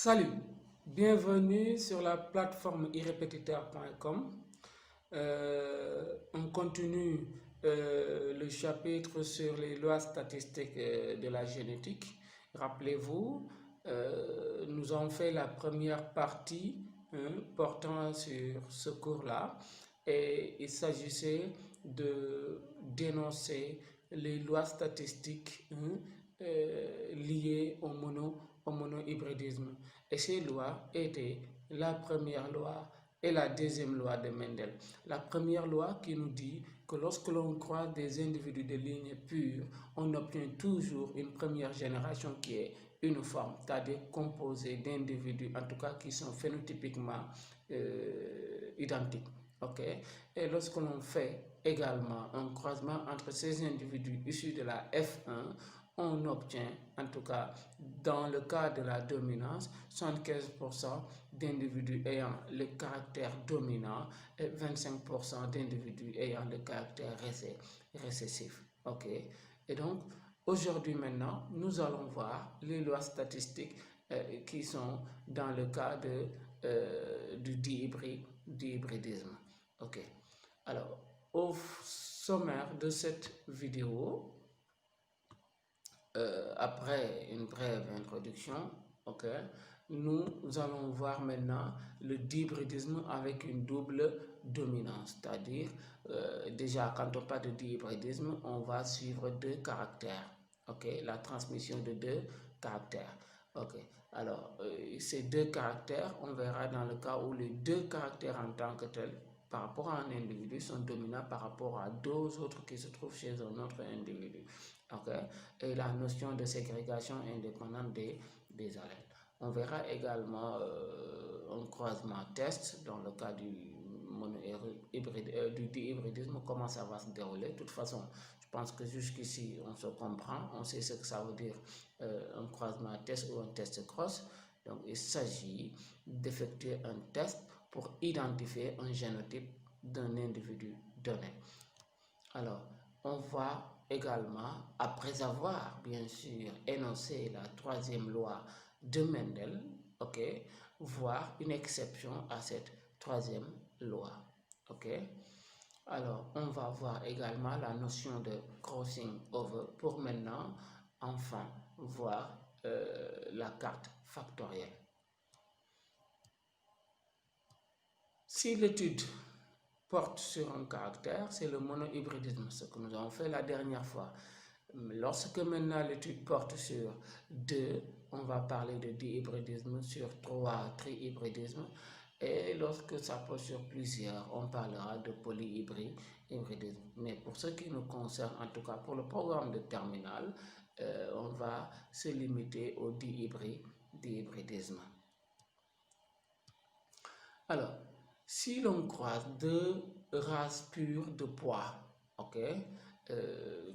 Salut, bienvenue sur la plateforme irrépétiteur.com. On continue le chapitre sur les lois statistiques de la génétique. Rappelez-vous, nous avons fait la première partie portant sur ce cours-là et il s'agissait de dénoncer les lois statistiques liées au monohybridisme. Et ces lois étaient la première loi et la deuxième loi de Mendel. La première loi qui nous dit que lorsque l'on croise des individus de ligne pure, on obtient toujours une première génération qui est uniforme, c'est-à-dire composée d'individus, en tout cas qui sont phénotypiquement identiques. Okay? Et lorsque l'on fait également un croisement entre ces individus issus de la F1, on obtient, en tout cas dans le cas de la dominance, 75% d'individus ayant le caractère dominant et 25% d'individus ayant le caractère récessif. Ok? Et donc, aujourd'hui maintenant, nous allons voir les lois statistiques qui sont dans le cas du dihybridisme. Ok? Alors, au sommaire de cette vidéo, après une brève introduction, okay, nous allons voir maintenant le dihybridisme avec une double dominance, c'est-à-dire déjà quand on parle de dihybridisme, on va suivre deux caractères, okay, la transmission de deux caractères. Okay. Alors, ces deux caractères, on verra dans le cas où les deux caractères en tant que tels, par rapport à un individu, sont dominants par rapport à deux autres qui se trouvent chez un autre individu. Okay. Et la notion de ségrégation indépendante des allèles. On verra également un croisement test dans le cas du dihybridisme, comment ça va se dérouler. De toute façon, je pense que jusqu'ici, on se comprend, on sait ce que ça veut dire un croisement test ou un test cross. Donc, il s'agit d'effectuer un test pour identifier un génotype d'un individu donné. Alors, on va également, après avoir bien sûr énoncé la troisième loi de Mendel, okay, voir une exception à cette troisième loi. Okay. Alors, on va voir également la notion de crossing over pour maintenant, enfin, voir la carte factorielle. Si l'étude porte sur un caractère, c'est le monohybridisme, ce que nous avons fait la dernière fois. Lorsque maintenant l'étude porte sur 2, on va parler de dihybridisme, sur 3, trihybridisme, et lorsque ça porte sur plusieurs, on parlera de polyhybridisme. Mais pour ce qui nous concerne, en tout cas pour le programme de terminale, on va se limiter au dihybridisme. Alors, si l'on croise deux races pures de pois, ok,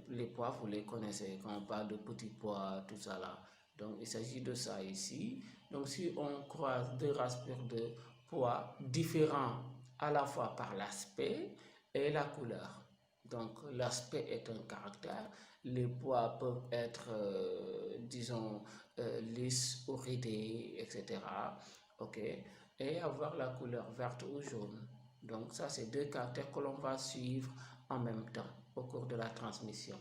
les pois, vous les connaissez, quand on parle de petits pois, tout ça là. Donc, il s'agit de ça ici. Donc, si on croise deux races pures de pois différents à la fois par l'aspect et la couleur. Donc, l'aspect est un caractère. Les pois peuvent être, disons, lisses ou ridés, etc. Ok. Et avoir la couleur verte ou jaune. Donc ça, c'est deux caractères que l'on va suivre en même temps au cours de la transmission.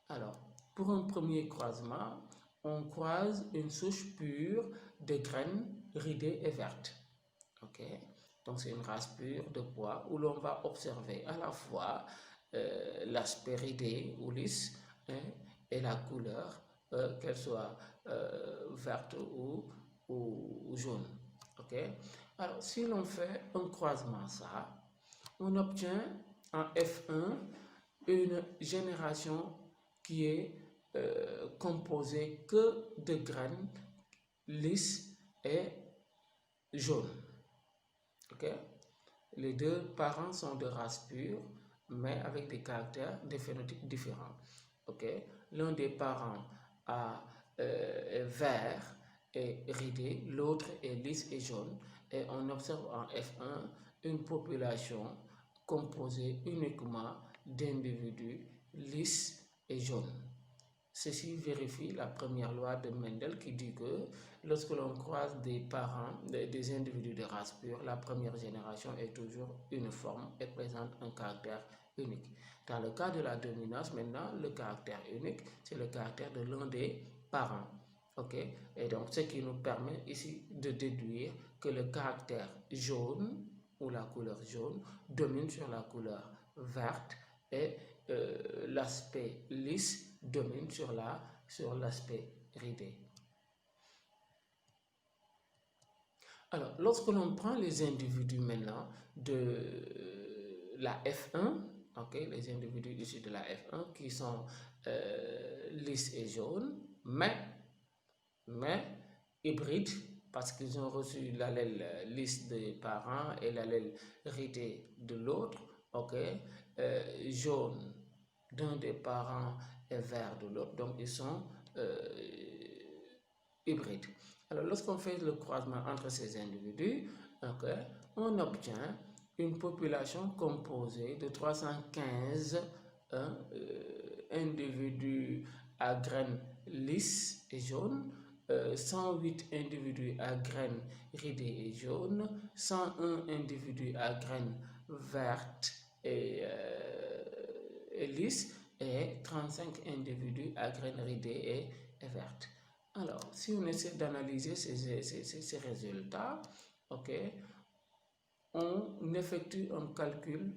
Alors, pour un premier croisement, on croise une souche pure de graines ridées et vertes. Ok. Donc c'est une race pure de pois où l'on va observer à la fois l'aspect ridé ou lisse et la couleur, qu'elle soit verte ou jaune. Okay. Alors, si l'on fait un croisement ça, on obtient en F1 une génération qui est composée que de graines lisses et jaunes. Okay. Les deux parents sont de race pure, mais avec des caractères, des phénotypes différents. Okay. L'un des parents est vert et ridé, l'autre est lisse et jaune, et on observe en F1 une population composée uniquement d'individus lisses et jaunes. ceci vérifie la première loi de Mendel qui dit que lorsque l'on croise des parents, des individus de race pure, la première génération est toujours uniforme et présente un caractère unique. Dans le cas de la dominance, maintenant, le caractère unique, c'est le caractère de l'un des parents. Ok, et donc ce qui nous permet ici de déduire que le caractère jaune ou la couleur jaune domine sur la couleur verte et l'aspect lisse domine sur l'aspect ridé. Alors, lorsque l'on prend les individus maintenant de la F1, ok, les individus issus de la F1 qui sont lisses et jaunes, mais hybrides, parce qu'ils ont reçu l'allèle lisse des parents et l'allèle ridé de l'autre, ok, jaune d'un des parents et vert de l'autre, donc ils sont hybrides. Alors, lorsqu'on fait le croisement entre ces individus, okay, on obtient une population composée de 315 individus à graines lisses et jaunes, 108 individus à graines ridées et jaunes, 101 individus à graines vertes et lisses, et 35 individus à graines ridées et vertes. Alors, si on essaie d'analyser ces résultats, ok, on effectue un calcul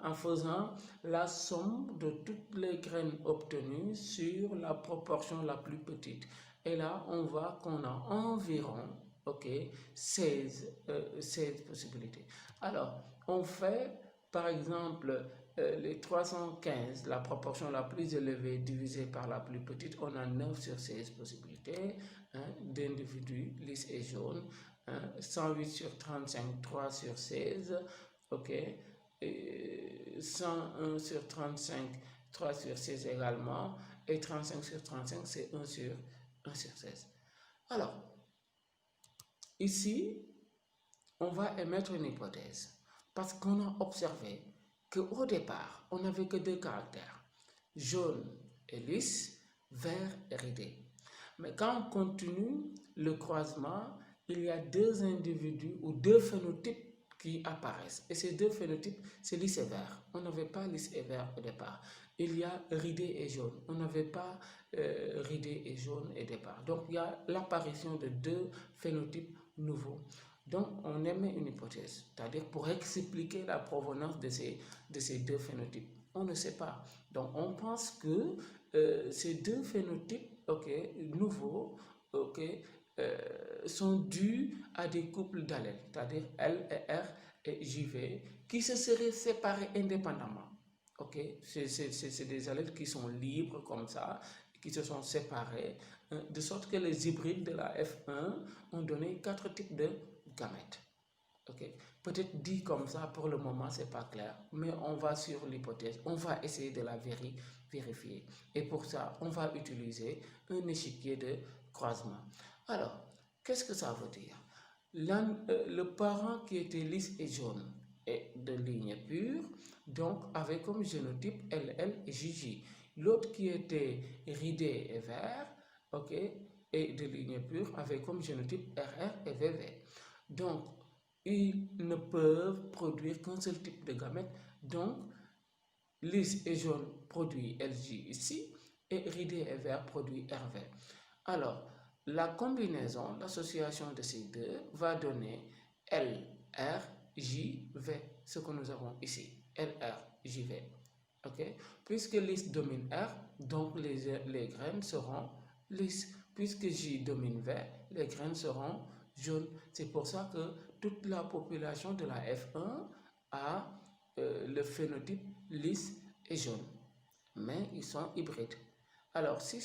en faisant la somme de toutes les graines obtenues sur la proportion la plus petite. Et là, on voit qu'on a environ 16 possibilités. Alors, on fait, par exemple, les 315, la proportion la plus élevée divisée par la plus petite, on a 9 sur 16 possibilités d'individus lisses et jaunes. 108 sur 35, 3 sur 16, ok, et 101 sur 35, 3 sur 16 également, et 35 sur 35, c'est 1 sur 16. Alors, ici, on va émettre une hypothèse, parce qu'on a observé qu'au départ, on n'avait que deux caractères, jaune et lisse, vert et ridé. Mais quand on continue le croisement, il y a deux individus ou deux phénotypes qui apparaissent. Et ces deux phénotypes, c'est lisse et vert. On n'avait pas lisse et vert au départ. Il y a ridé et jaune. On n'avait pas ridé et jaune au départ. Donc, il y a l'apparition de deux phénotypes nouveaux. Donc, on émet une hypothèse, c'est-à-dire pour expliquer la provenance de ces deux phénotypes. On ne sait pas. Donc, on pense que ces deux phénotypes nouveaux sont dus à des couples d'allèles, c'est-à-dire L et R et JV, qui se seraient séparés indépendamment. C'est des allèles qui sont libres comme ça, qui se sont séparés, de sorte que les hybrides de la F1 ont donné 4 types de gamètes. Peut-être dit comme ça, pour le moment, c'est pas clair, mais on va sur l'hypothèse, on va essayer de la vérifier. Et pour ça, on va utiliser un échiquier de croisement. Alors, qu'est-ce que ça veut dire? Le parent qui était lisse et jaune est de ligne pure, donc avec comme génotype LL et JJ. L'autre qui était ridé et vert, est de ligne pure avec comme génotype RR et VV. Donc, ils ne peuvent produire qu'un seul type de gamète. Donc, lisse et jaune produit LJ ici et ridé et vert produit RV. Alors, la combinaison, l'association de ces deux va donner LRJV, ce que nous avons ici, LRJV. Puisque lisse domine R, donc les graines seront lisses. Puisque J domine V, les graines seront jaunes. C'est pour ça que toute la population de la F1 a le phénotype lisse et jaune. Mais ils sont hybrides. Alors, si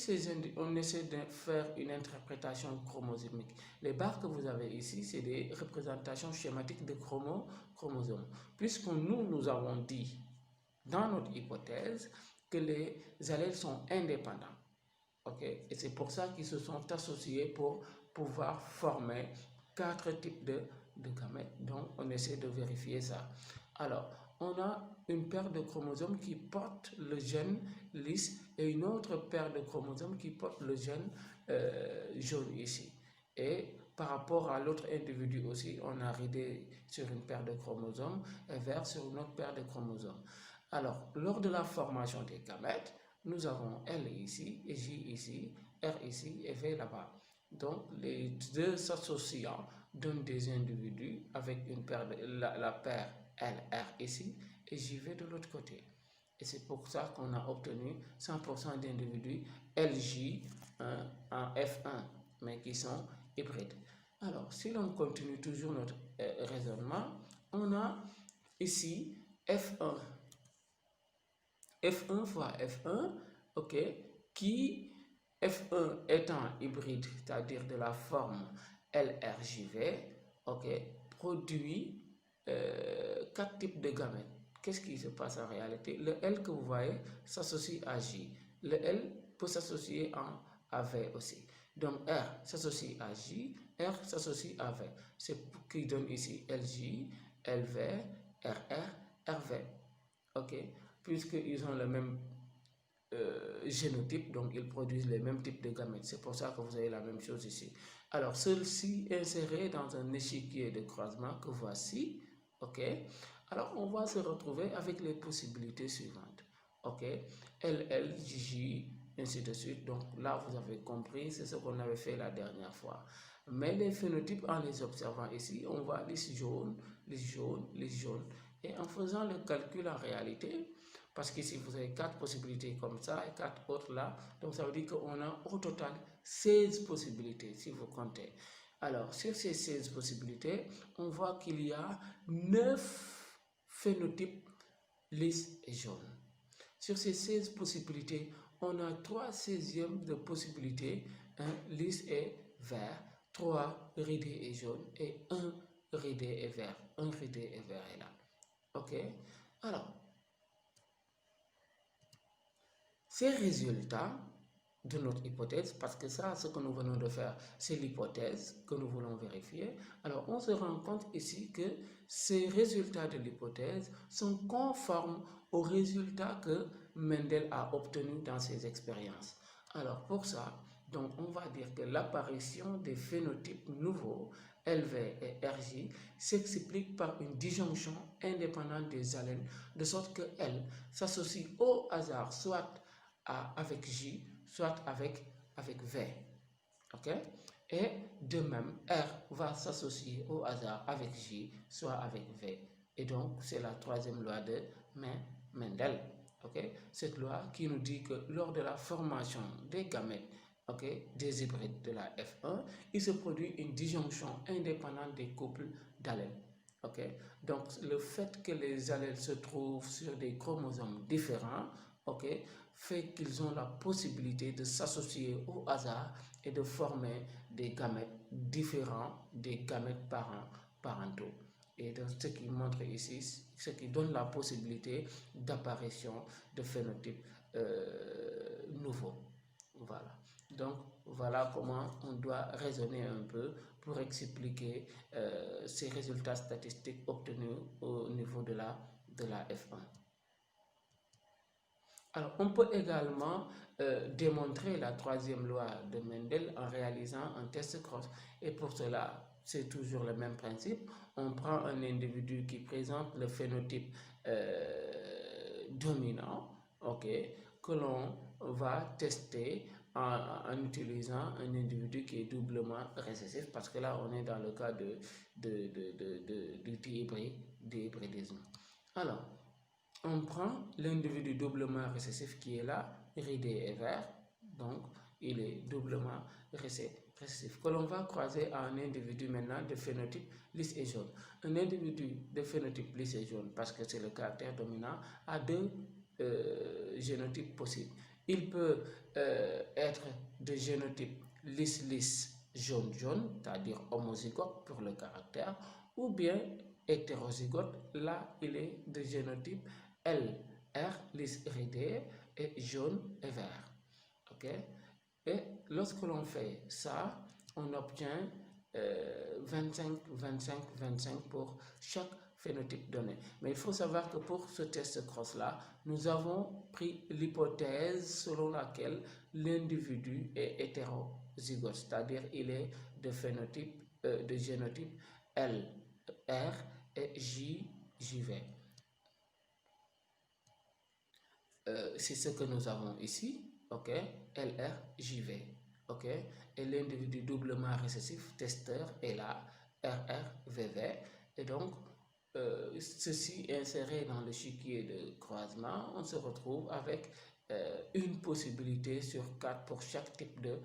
on essaie de faire une interprétation chromosomique, les barres que vous avez ici, c'est des représentations schématiques de chromosomes. Puisque nous avons dit dans notre hypothèse que les allèles sont indépendants. Et c'est pour ça qu'ils se sont associés pour pouvoir former 4 types de gamètes. Donc, on essaie de vérifier ça. Alors, on a une paire de chromosomes qui porte le gène lisse et une autre paire de chromosomes qui porte le gène jaune ici. Et par rapport à l'autre individu aussi, on a ridé sur une paire de chromosomes et vert sur une autre paire de chromosomes. Alors, lors de la formation des gamètes, nous avons L ici, et J ici, R ici et V là-bas. Donc, les deux s'associant donnent des individus avec une paire la paire LR ici et JV de l'autre côté. Et c'est pour ça qu'on a obtenu 100% d'individus LJ en F1, mais qui sont hybrides. Alors, si l'on continue toujours notre raisonnement, on a ici F1. F1 fois F1, ok, qui F1 étant hybride, c'est-à-dire de la forme LRJV, ok, produit 4 types de gamètes. Qu'est-ce qui se passe en réalité? Le L que vous voyez s'associe à J. Le L peut s'associer à V aussi. Donc R s'associe à J, R s'associe à V. C'est ce qui donne ici LJ, LV, RR, RV. Ok, puisqu'ils ont le même génotype, donc ils produisent les mêmes types de gamètes. C'est pour ça que vous avez la même chose ici. Alors, celle-ci insérée dans un échiquier de croisement que voici, ok. Alors, on va se retrouver avec les possibilités suivantes, ok. LL, JJ, ainsi de suite. Donc là, vous avez compris, c'est ce qu'on avait fait la dernière fois. Mais les phénotypes, en les observant ici, on voit lisse jaune, lisse jaune, lisse jaune. Et en faisant le calcul en réalité, parce qu'ici vous avez 4 possibilités comme ça et 4 autres là, donc ça veut dire qu'on a au total 16 possibilités si vous comptez. Alors sur ces 16 possibilités, on voit qu'il y a 9 phénotypes lisses et jaunes. Sur ces 16 possibilités, on a 3 16e de possibilités, lisse et vert, 3 ridés et jaunes et 1 ridé et vert. 1 ridé et vert est là. Ok? Alors, ces résultats de notre hypothèse, parce que ça, ce que nous venons de faire, c'est l'hypothèse que nous voulons vérifier. Alors, on se rend compte ici que ces résultats de l'hypothèse sont conformes aux résultats que Mendel a obtenus dans ses expériences. Alors, pour ça, donc, on va dire que l'apparition des phénotypes nouveaux, LV et RJ, s'explique par une disjonction indépendante des allènes, de sorte que L s'associe au hasard, soit avec J, soit avec V. Ok? Et de même, R va s'associer au hasard avec J, soit avec V. Et donc, c'est la troisième loi de Mendel. Ok? Cette loi qui nous dit que lors de la formation des gamètes, ok, des hybrides de la F1, il se produit une disjonction indépendante des couples d'allèles. Ok? Donc, le fait que les allèles se trouvent sur des chromosomes différents, ok, fait qu'ils ont la possibilité de s'associer au hasard et de former des gamètes différents des gamètes parentaux. Et donc, ce qui montre ici, ce qui donne la possibilité d'apparition de phénotypes nouveaux. Voilà. Donc, voilà comment on doit raisonner un peu pour expliquer ces résultats statistiques obtenus au niveau de la F1. Alors, on peut également démontrer la troisième loi de Mendel en réalisant un test cross. Et pour cela, c'est toujours le même principe. On prend un individu qui présente le phénotype dominant, ok, que l'on va tester en utilisant un individu qui est doublement récessif, parce que là, on est dans le cas du dihybridisme. Alors, on prend l'individu doublement récessif qui est là, ridé et vert, donc il est doublement récessif, que l'on va croiser à un individu maintenant de phénotype lisse et jaune. Un individu de phénotype lisse et jaune, parce que c'est le caractère dominant, a deux génotypes possibles. Il peut être de génotype lisse-lisse, jaune-jaune, c'est-à-dire homozygote pour le caractère, ou bien hétérozygote, là il est de génotype L, R, lisse ridé et jaune et vert. Ok? Et lorsque l'on fait ça, on obtient 25, 25, 25 pour chaque phénotype donné. Mais il faut savoir que pour ce test cross-là, nous avons pris l'hypothèse selon laquelle l'individu est hétérozygote, c'est-à-dire il est de phénotype, de génotype L, R et JV. C'est ce que nous avons ici, ok, LRJV, ok, et l'individu doublement récessif testeur est là, RRVV, et donc ceci inséré dans le l'échiquier de croisement, on se retrouve avec une possibilité sur 4 pour chaque type de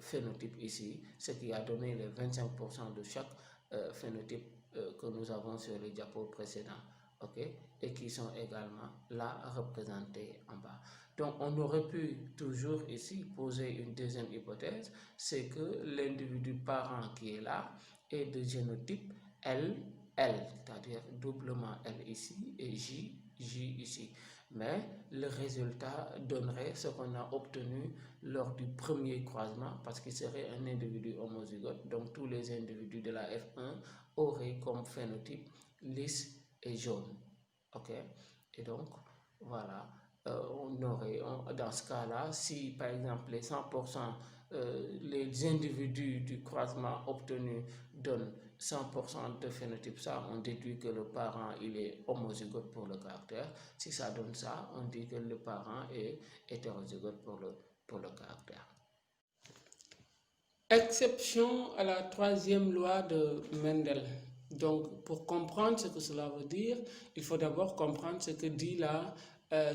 phénotype ici, ce qui a donné les 25% de chaque phénotype que nous avons sur les diapos précédents. Ok, et qui sont également là représentés en bas. Donc on aurait pu toujours ici poser une deuxième hypothèse, c'est que l'individu parent qui est là est de génotype LL, c'est-à-dire doublement L ici et J ici. Mais le résultat donnerait ce qu'on a obtenu lors du premier croisement, parce qu'il serait un individu homozygote, donc tous les individus de la F1 auraient comme phénotype lisse et jaune, ok, et donc voilà, on aurait, dans ce cas-là, si par exemple les 100%, les individus du croisement obtenu donnent 100% de phénotype, ça on déduit que le parent il est homozygote pour le caractère. Si ça donne ça, on dit que le parent est hétérozygote pour le caractère. Exception à la troisième loi de Mendel. Donc, pour comprendre ce que cela veut dire, il faut d'abord comprendre ce que dit la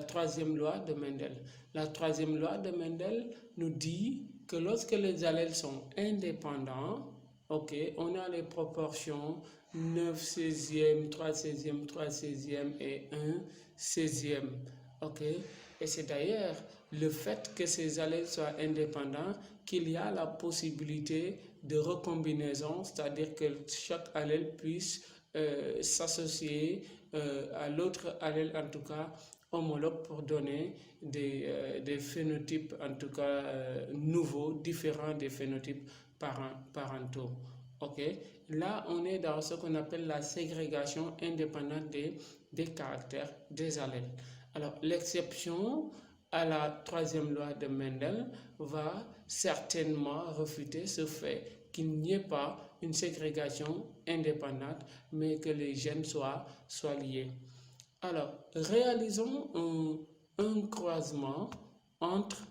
troisième loi de Mendel. La troisième loi de Mendel nous dit que lorsque les allèles sont indépendants, ok, on a les proportions 9 16e, 3 16e, 3 16e et 1 16e. Ok, et c'est d'ailleurs le fait que ces allèles soient indépendants qu'il y a la possibilité de recombinaison, c'est-à-dire que chaque allèle puisse s'associer à l'autre allèle, en tout cas homologue, pour donner des phénotypes, en tout cas nouveaux, différents des phénotypes parentaux. Ok, là on est dans ce qu'on appelle la ségrégation indépendante des caractères des allèles. Alors l'exception à la troisième loi de Mendel va certainement refuter ce fait qu'il n'y ait pas une ségrégation indépendante, mais que les gènes soient liés. Alors, réalisons un croisement entre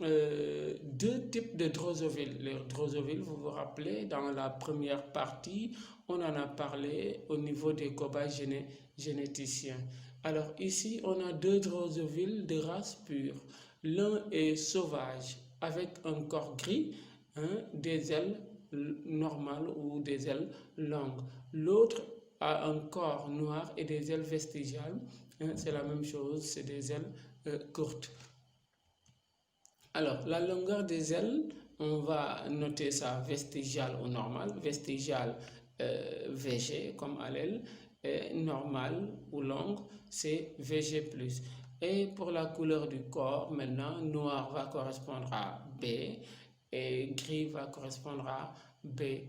deux types de drosophiles. Les drosophiles, vous vous rappelez, dans la première partie, on en a parlé au niveau des cobayes généticiens. Alors ici, on a deux drosophiles de race pure. L'un est sauvage avec un corps gris, des ailes normales ou des ailes longues. L'autre a un corps noir et des ailes vestigiales. C'est la même chose, c'est des ailes courtes. Alors, la longueur des ailes, on va noter ça vestigial ou normal. Vestigial, VG comme allèle. Normal ou longue, c'est VG+. Et pour la couleur du corps, maintenant, noir va correspondre à B et gris va correspondre à B+.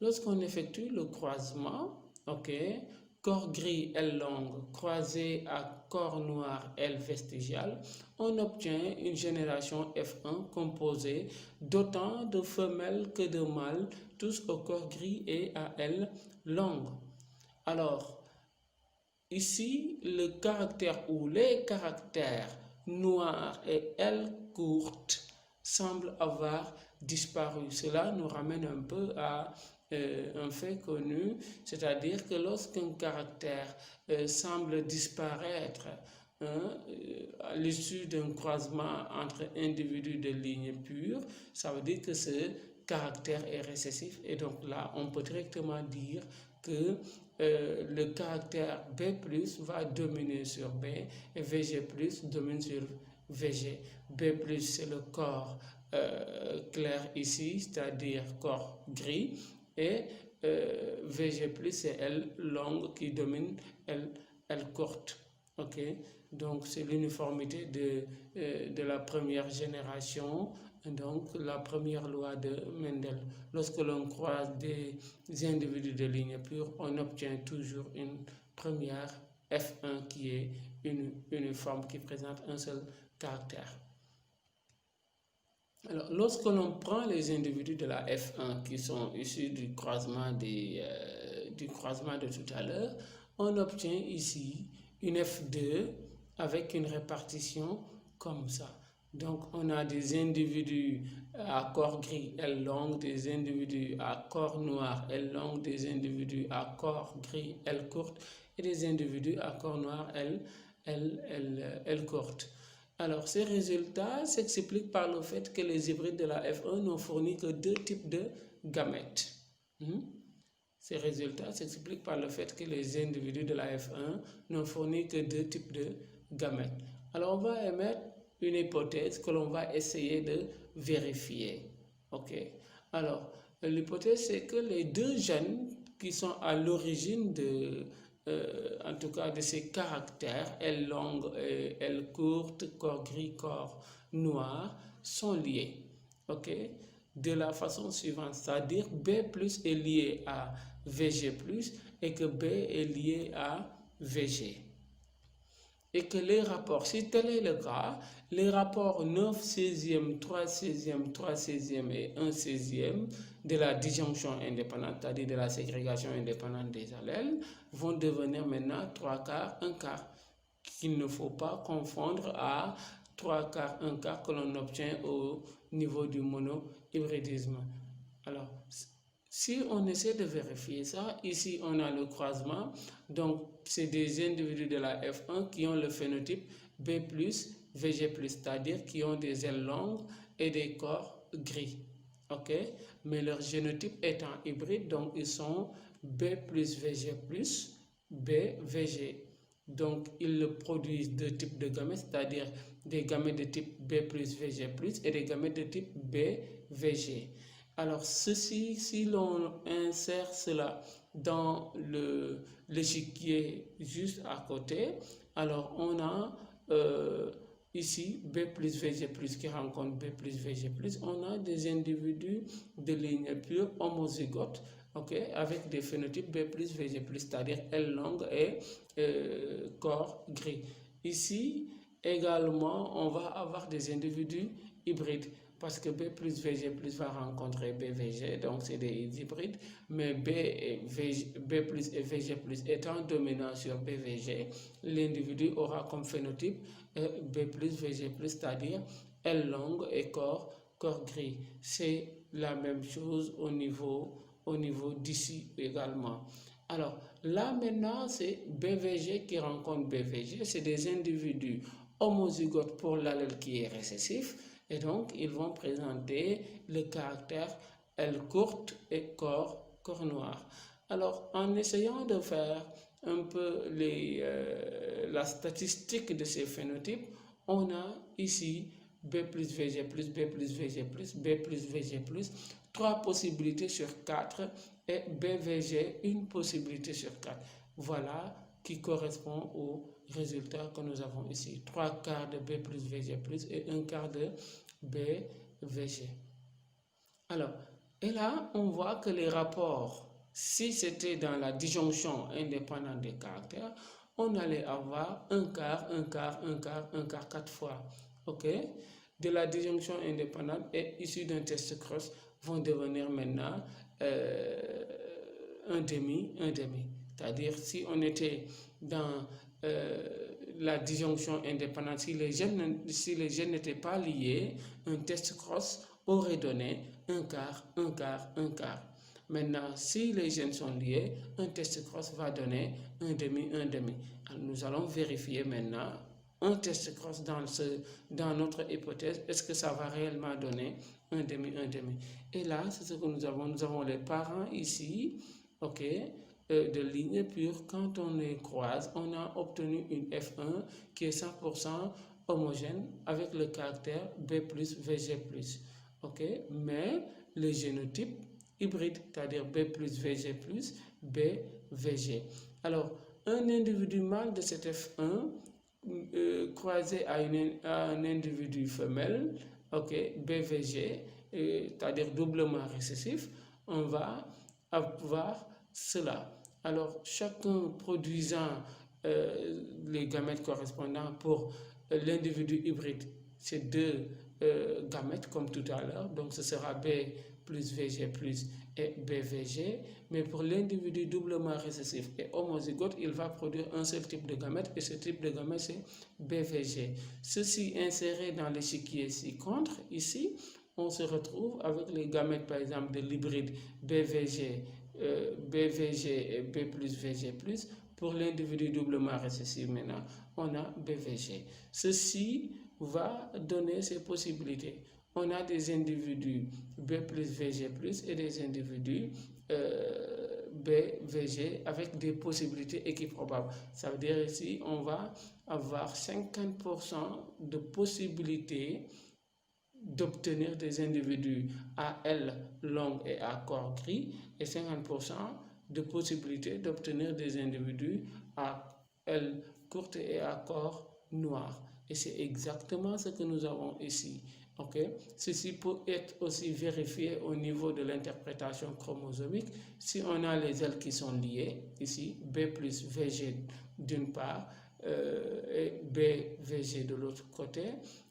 Lorsqu'on effectue le croisement, ok, corps gris L longue croisé à corps noir L vestigial, on obtient une génération F1 composée d'autant de femelles que de mâles, tous au corps gris et à L longue. Alors, ici, le caractère ou les caractères noirs et L courte semblent avoir disparu. Cela nous ramène un peu à un fait connu, c'est-à-dire que lorsqu'un caractère semble disparaître à l'issue d'un croisement entre individus de ligne pure, ça veut dire que ce caractère est récessif, et donc là on peut directement dire que le caractère B+ va dominer sur B et VG+ domine sur VG. B+ c'est le corps clair ici, c'est-à-dire corps gris, et VG+, c'est L longue qui domine L courte. Ok, donc c'est l'uniformité de la première génération Donc, la première loi de Mendel, lorsque l'on croise des individus de ligne pure, on obtient toujours une première F1 qui est une forme qui présente un seul caractère. Alors, lorsque l'on prend les individus de la F1 qui sont issus du croisement de tout à l'heure, on obtient ici une F2 avec une répartition comme ça. Donc, on a des individus à corps gris L long, des individus à corps noir L long, des individus à corps gris L courte et des individus à corps noir L courte. Alors, ces résultats s'expliquent par le fait que les hybrides de la F1 n'ont fourni que deux types de gamètes. Ces résultats s'expliquent par le fait que les individus de la F1 n'ont fourni que deux types de gamètes. Alors, on va émettre une hypothèse que l'on va essayer de vérifier. Ok. Alors, l'hypothèse, c'est que les deux gènes qui sont à l'origine en tout cas de ces caractères, L longue et L courte, corps gris, corps noir, sont liés. Ok. De la façon suivante, c'est-à-dire B plus est lié à VG plus et que B est lié à VG. Et que les rapports, si tel est le cas, les rapports 9 16e, 3 16e, 3 16e et 1 16e de la disjonction indépendante, c'est-à-dire de la ségrégation indépendante des allèles, vont devenir maintenant 3 quarts, 1 quart, qu'il ne faut pas confondre à 3 quarts, 1 quart que l'on obtient au niveau du monohybridisme. Alors, si on essaie de vérifier ça, ici on a le croisement, donc c'est des individus de la F1 qui ont le phénotype B+, VG+, c'est-à-dire qui ont des ailes longues et des corps gris. Ok? Mais leur génotype étant hybride, donc ils sont B plus VG+, B, VG. Donc ils produisent deux types de gamètes, c'est-à-dire des gamètes de type B plus VG+, et des gamètes de type B, VG. Alors, ceci, si l'on insère cela dans l'échiquier juste à côté, alors on a ici B plus VG plus qui rencontre B plus VG plus, on a des individus de ligne pure homozygotes, okay, avec des phénotypes B plus VG plus, c'est-à-dire L longue et corps gris. Ici, également, on va avoir des individus hybrides, parce que B plus VG plus va rencontrer BVG, donc c'est des hybrides, mais B plus et VG plus étant dominant sur BVG, l'individu aura comme phénotype B plus VG plus, c'est-à-dire L longue et corps gris. C'est la même chose au niveau d'ici également. Alors là maintenant, c'est BVG qui rencontre BVG, c'est des individus homozygotes pour l'allèle qui est récessif, et donc ils vont présenter le caractère L courte et corps noir. Alors en essayant de faire un peu la statistique de ces phénotypes, on a ici B plus VG plus, B plus VG plus, B plus VG plus, 3 possibilités sur 4 et BVG, une possibilité sur 4. Voilà qui correspond au résultat que nous avons ici. 3 quarts de B plus VG plus et 1 quart de BVG. Alors, et là, on voit que les rapports, si c'était dans la disjonction indépendante des caractères, on allait avoir 1 quart, 1 quart, 1 quart, 1 quart 4 fois. Ok? De la disjonction indépendante et issue d'un test cross vont devenir maintenant un demi. C'est-à-dire, si on était dans la disjonction indépendante, si les gènes n'étaient pas liés, un test cross aurait donné 1 quart, 1 quart, 1 quart. Maintenant, si les gènes sont liés, un test cross va donner 1 demi, 1 demi. Alors, nous allons vérifier maintenant un test cross dans notre hypothèse. Est-ce que ça va réellement donner 1 demi, 1 demi? Et là, c'est ce que nous avons. Nous avons les parents ici, ok, de ligne pure. Quand on les croise, on a obtenu une F1 qui est 100% homogène avec le caractère B plus VG plus. Ok, mais le génotype hybride, c'est-à-dire B plus VG plus, B VG. Alors, un individu mâle de cette F1 croisé à un individu femelle, ok, BVG, c'est-à-dire doublement récessif, on va avoir cela. Alors, chacun produisant les gamètes correspondants pour l'individu hybride, c'est deux gamètes comme tout à l'heure, donc ce sera B plus VG plus et BVG, mais pour l'individu doublement récessif et homozygote, il va produire un seul type de gamète et ce type de gamète c'est BVG. Ceci inséré dans l'échiquier ci-contre, ici, on se retrouve avec les gamètes par exemple de l'hybride BVG, BVG et B plus VG plus. Pour l'individu doublement récessif maintenant, on a BVG. Ceci va donner ces possibilités. On a des individus B plus VG plus et des individus BVG avec des possibilités équiprobables. Ça veut dire ici, on va avoir 50% de possibilités d'obtenir des individus à ailes longues et à corps gris et 50% de possibilités d'obtenir des individus à ailes courtes et à corps noir. Et c'est exactement ce que nous avons ici. Okay? Ceci peut être aussi vérifié au niveau de l'interprétation chromosomique. Si on a les ailes qui sont liées, ici, B plus VG d'une part et BVG de l'autre côté,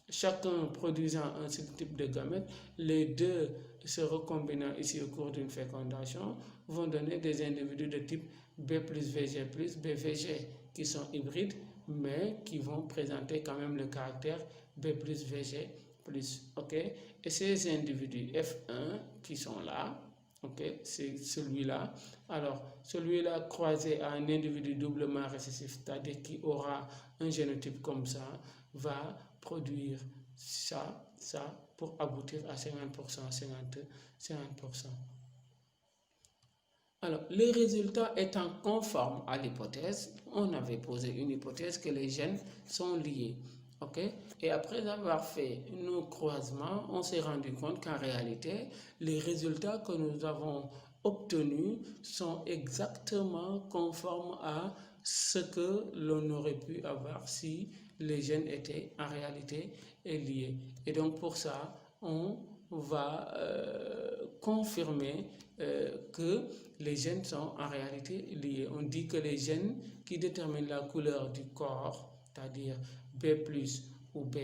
chacun produisant un seul type de gamète, les deux se recombinant ici au cours d'une fécondation vont donner des individus de type B plus VG plus, BVG qui sont hybrides, mais qui vont présenter quand même le caractère B plus VG plus. Ok? Et ces individus F1 qui sont là, ok, c'est celui-là. Alors, celui-là croisé à un individu doublement récessif, c'est-à-dire qui aura un génotype comme ça, va produire ça, pour aboutir à 50%, 50%. Alors, les résultats étant conformes à l'hypothèse, on avait posé une hypothèse que les gènes sont liés. Ok? Et après avoir fait nos croisements, on s'est rendu compte qu'en réalité, les résultats que nous avons obtenus sont exactement conformes à ce que l'on aurait pu avoir si les gènes étaient en réalité liés. Et donc pour ça, on va confirmer que les gènes sont en réalité liés. On dit que les gènes qui déterminent la couleur du corps, c'est-à-dire B plus ou B,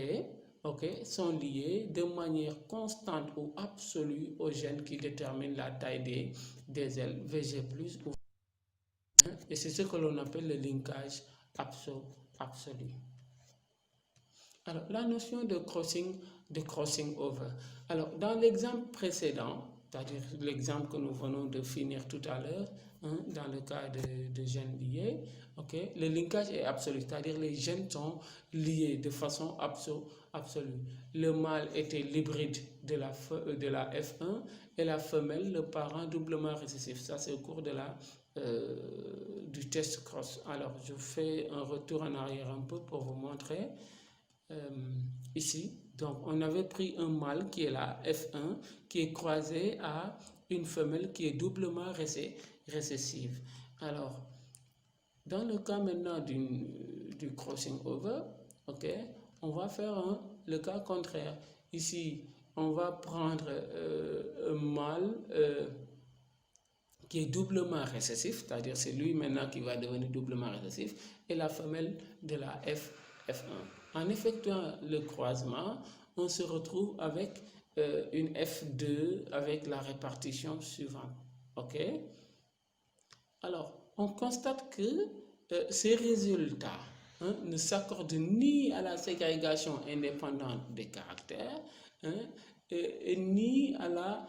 okay, sont liés de manière constante ou absolue aux gènes qui déterminent la taille des ailes VG plus ou et c'est ce que l'on appelle le linkage absolu. Alors, la notion de crossing over. Alors, dans l'exemple précédent, c'est-à-dire l'exemple que nous venons de finir tout à l'heure, hein, dans le cas de gènes liés, okay, le linkage est absolu, c'est-à-dire les gènes sont liés de façon absolue. Le mâle était l'hybride de la F1 et la femelle, le parent doublement récessif. Ça, c'est au cours de du test cross. Alors, je fais un retour en arrière un peu pour vous montrer. Ici, donc on avait pris un mâle qui est la F1 qui est croisé à une femelle qui est doublement récessive. Alors, dans le cas maintenant du crossing over, ok, on va faire le cas contraire. Ici, on va prendre un mâle qui est doublement récessif, c'est-à-dire c'est lui maintenant qui va devenir doublement récessif, et la femelle de la F1. En effectuant le croisement, on se retrouve avec une F2 avec la répartition suivante. Ok? Alors, on constate que ces résultats ne s'accordent ni à la ségrégation indépendante des caractères, ni à la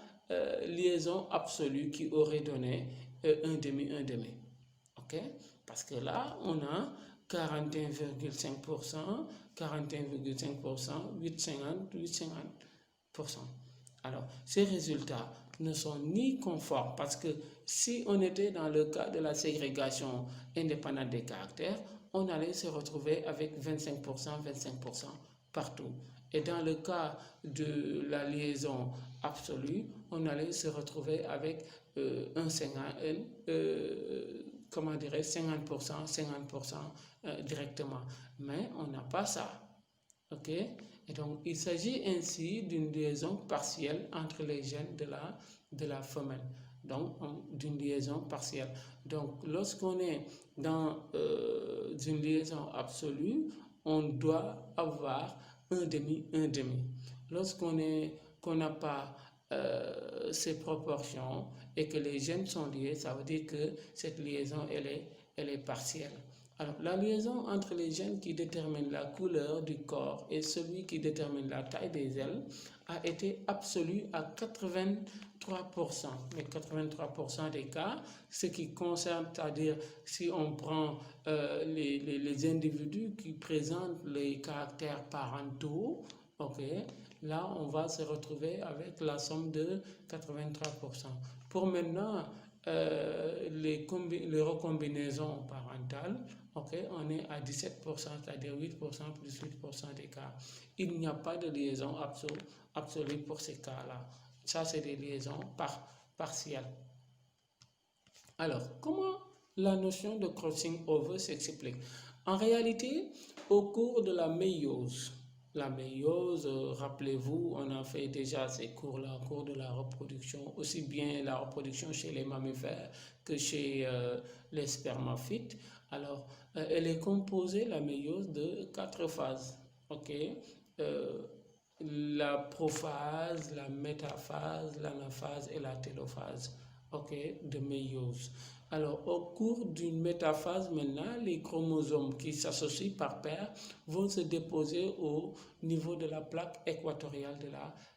liaison absolue qui aurait donné un demi. Ok? Parce que là, on a 41,5%, 41,5%, 8,50%. Alors, ces résultats ne sont ni conformes parce que si on était dans le cas de la ségrégation indépendante des caractères, on allait se retrouver avec 25%, 25% partout. Et dans le cas de la liaison absolue, on allait se retrouver avec 50%, 50% directement. Mais on n'a pas ça. Ok? Et donc, il s'agit ainsi d'une liaison partielle entre les gènes de la femelle. Donc, d'une liaison partielle. Donc, lorsqu'on est dans une liaison absolue, on doit avoir un demi, un demi. Lorsqu'on n'a pas ces proportions et que les gènes sont liés, ça veut dire que cette liaison, elle est partielle. Alors, la liaison entre les gènes qui déterminent la couleur du corps et celui qui détermine la taille des ailes a été absolue à 83%. Mais 83% des cas, ce qui concerne, c'est-à-dire si on prend les individus qui présentent les caractères parentaux, ok, là on va se retrouver avec la somme de 83%. Pour maintenant, les recombinaisons parentales, ok, on est à 17%, c'est-à-dire 8% plus 8% des cas. Il n'y a pas de liaison absolue pour ces cas-là. Ça, c'est des liaisons partielles. Alors, comment la notion de crossing over s'explique? En réalité, au cours de la méiose, rappelez-vous, on a fait déjà ces cours-là, au cours de la reproduction, aussi bien la reproduction chez les mammifères que chez les spermaphites. Alors, elle est composée, la méiose, de 4 phases. Ok, la prophase, la métaphase, l'anaphase et la télophase, ok, de méiose. Alors, au cours d'une métaphase, maintenant, les chromosomes qui s'associent par paire vont se déposer au niveau de la plaque équatoriale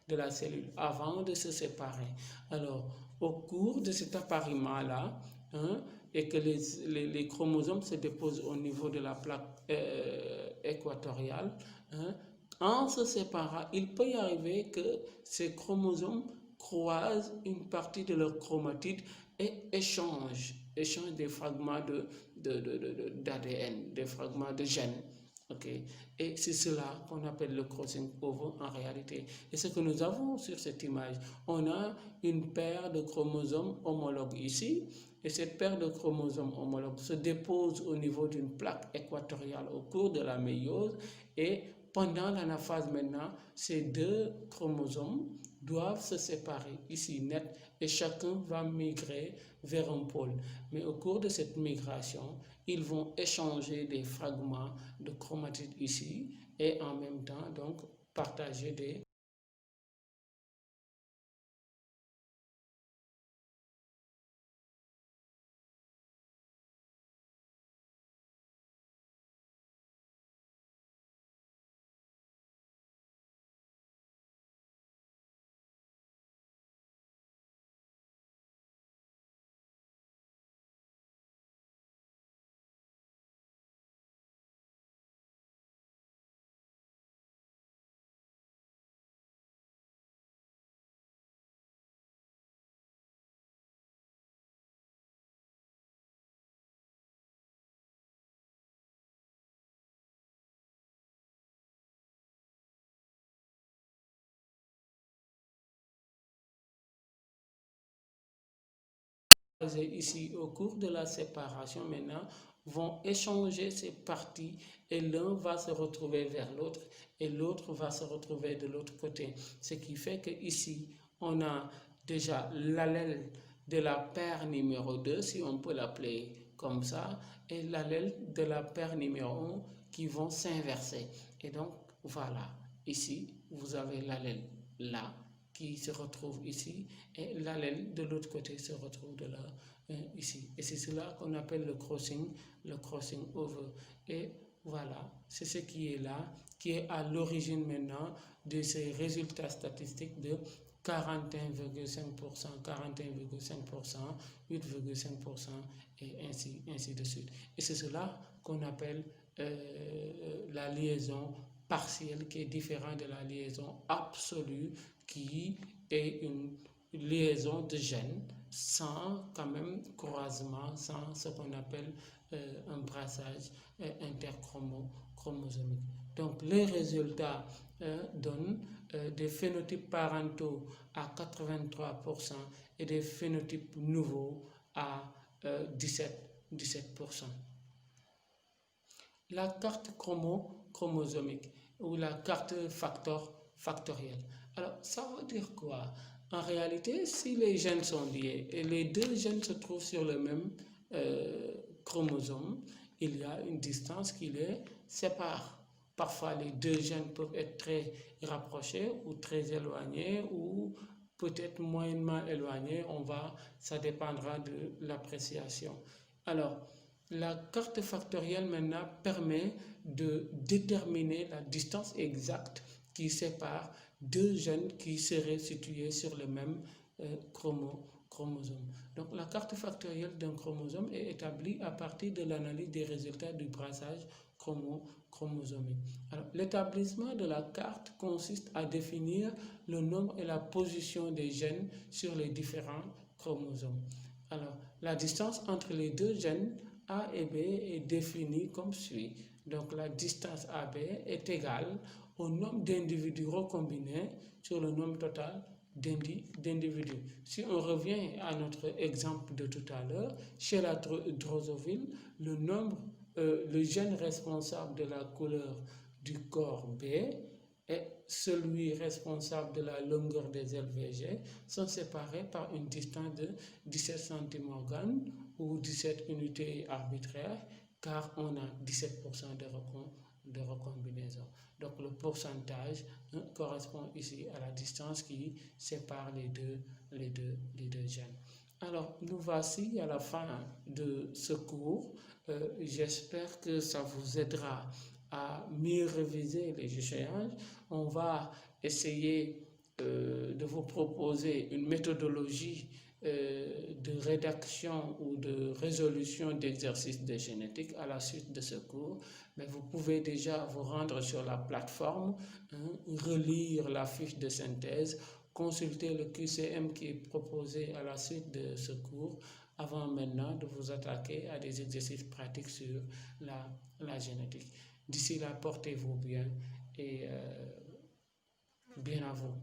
de la cellule avant de se séparer. Alors, au cours de cet appariement-là, hein, et que les chromosomes se déposent au niveau de la plaque équatoriale, hein, en se séparant, il peut y arriver que ces chromosomes croisent une partie de leur chromatide et échangent des fragments d'ADN, des fragments de gènes. Okay. Et c'est cela qu'on appelle le crossing over en réalité. Et ce que nous avons sur cette image, on a une paire de chromosomes homologues ici, et cette paire de chromosomes homologues se dépose au niveau d'une plaque équatoriale au cours de la méiose, et pendant l'anaphase maintenant, ces deux chromosomes doivent se séparer ici net et chacun va migrer vers un pôle. Mais au cours de cette migration, ils vont échanger des fragments de chromatide ici et en même temps donc partager des ici au cours de la séparation maintenant vont échanger ces parties et l'un va se retrouver vers l'autre et l'autre va se retrouver de l'autre côté. Ce qui fait que ici on a déjà l'allèle de la paire numéro 2, si on peut l'appeler comme ça, et l'allèle de la paire numéro 1 qui vont s'inverser. Et donc voilà, ici vous avez l'allèle là qui se retrouve ici et l'allèle de l'autre côté se retrouve de là ici. Et c'est cela qu'on appelle le crossing over. Et voilà, c'est ce qui est là, qui est à l'origine maintenant de ces résultats statistiques de 41,5%, 41,5%, 8,5% et ainsi de suite. Et c'est cela qu'on appelle la liaison partielle qui est différente de la liaison absolue qui est une liaison de gènes sans quand même croisement, sans ce qu'on appelle un brassage interchromosomique. Donc les résultats donnent des phénotypes parentaux à 83% et des phénotypes nouveaux à 17%. La carte chromosomique. ou la carte factorielle. Alors, ça veut dire quoi? En réalité, si les gènes sont liés et les deux gènes se trouvent sur le même chromosome, il y a une distance qui les sépare. Parfois, les deux gènes peuvent être très rapprochés ou très éloignés ou peut-être moyennement éloignés. Ça dépendra de l'appréciation. Alors, la carte factorielle maintenant permet de déterminer la distance exacte qui sépare deux gènes qui seraient situés sur le même chromosome. Donc la carte factorielle d'un chromosome est établie à partir de l'analyse des résultats du brassage chromosomique. Alors l'établissement de la carte consiste à définir le nombre et la position des gènes sur les différents chromosomes. Alors la distance entre les deux gènes A et B est définie comme suit. Donc la distance AB est égale au nombre d'individus recombinés sur le nombre total d'individus. Si on revient à notre exemple de tout à l'heure, chez la drosophile, le gène responsable de la couleur du corps B et celui responsable de la longueur des LVG sont séparés par une distance de 17 centimorganes ou 17 unités arbitraires, car on a 17% de recombinaison. Donc le pourcentage correspond ici à la distance qui sépare les deux gènes. Alors nous voici à la fin de ce cours. J'espère que ça vous aidera à mieux réviser les échéances. On va essayer de vous proposer une méthodologie de rédaction ou de résolution d'exercices de génétique à la suite de ce cours, mais vous pouvez déjà vous rendre sur la plateforme, relire la fiche de synthèse, consulter le QCM qui est proposé à la suite de ce cours, avant maintenant de vous attaquer à des exercices pratiques sur la génétique. D'ici là, portez-vous bien et bien à vous.